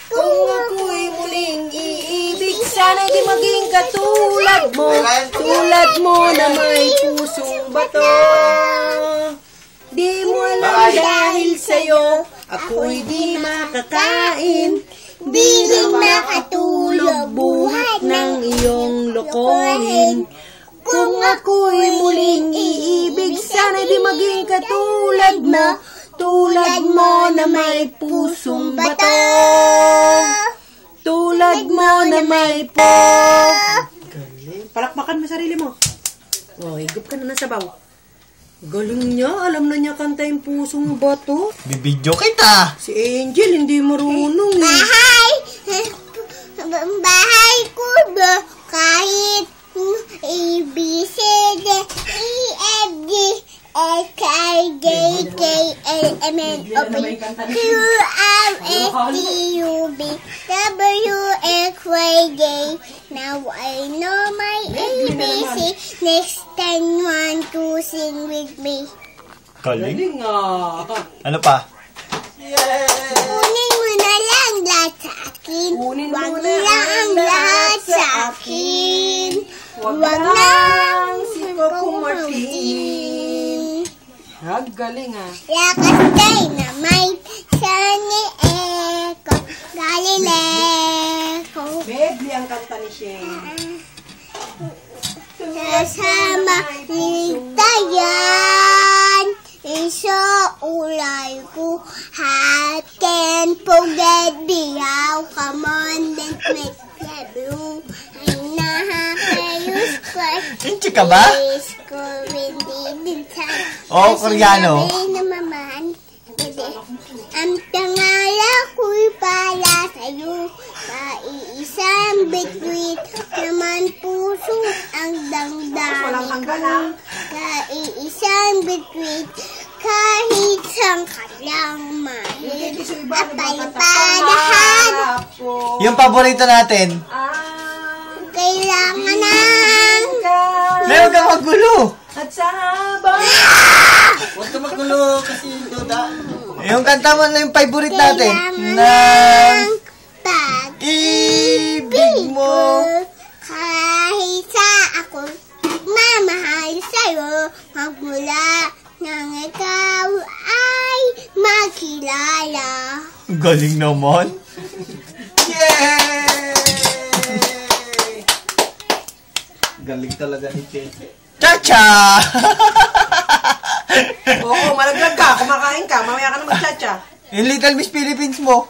Kung ako'y muling iibig, sana di maging katulad mo. Tulad mo na may pusong bato. Di mo alam dahil sa'yo, ako'y di makakain. Di rin makatulog buhat ng iyong lokohin. Kung ako'y muling iibig, sana di maging katulad mo. Tulad mo na may pusong bato. Tulad mo na may palakpakan mo sarili mo. Oh, higop ka na ng sabaw. Galing niya, alam na niya kanta yung pusong bato. Bibidyo kita. Si Angel, hindi marunong eh. Bahay ko ba kahit A, B, C, D, E, F, G, H, I, J, K, L, M, N, O, P, Q, R, S, T, U, V, W, X, Y, Z. Now I know my ABC. Next time want to sing with me. Galing. Ah. Ano pa? Kunin mo na lang lahat sa akin. Wag lang lahat sa akin. Wag lang si Coco Martin. Galing ah. Lakas dynamite, Sunny Echo, Galileo. Baby, ang kanta ni Shane. Kasama ligtayan, ulay ko. I can't forget the how. Come on, let's make the blue. I'm not Kinchi ka ba? Oh, Koreano. Ang tangala ko'y para sa'yo. Iisang bitwit naman puso ang damdamin ko. Iisang bitwit kahit saan ka lang mahal. Apay-padahan. Yung paborito natin. Kailangan ng Meron kang magulo. At sa habang Huwag ka magulo kasi duda. Yung kanta mo na yung favorite natin. ng pag-ibig mo. Kahit sa ako mamahal sa'yo, magmula nang ikaw ay makilala. Galing naman. Yay! Galing talaga ni Cheche. Cha-cha! Oo, malaglag ka. Kumakain ka. Mamaya ka na mag-cha-cha. Yung Little Miss Philippines mo.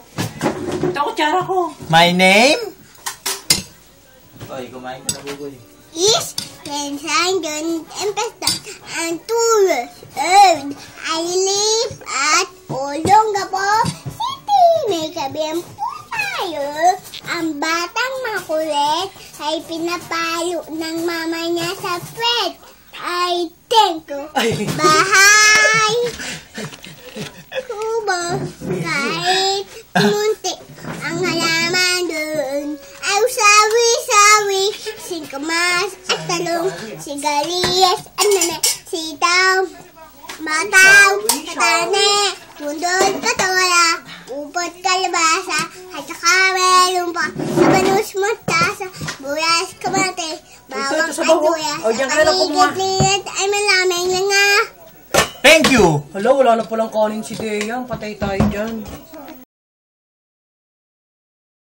Ito ako, tsara ko. My name? Oy, kumain ka na bugoy. Is when I'm done empesta and 2 years old. I live at Olongapo City. May kabiyang po tayo. Ang batang makulit ay pinapalo ng mama niya sa pet. I thank you. Bahay kubo kahit munti ang halaman doon. Ay sawi-sawi, singkamas at talong, sigarias at nane, sitaw, mataw, katane, pundol, patola, upot, kalabasa, at saka meron pa, sabanus, mustasa, bulas, kamate, bawang, at luya, paligid-ligid ay malaming lang nga. Thank you! Hala, wala na palang kanin si Deyan. Patay tayo dyan.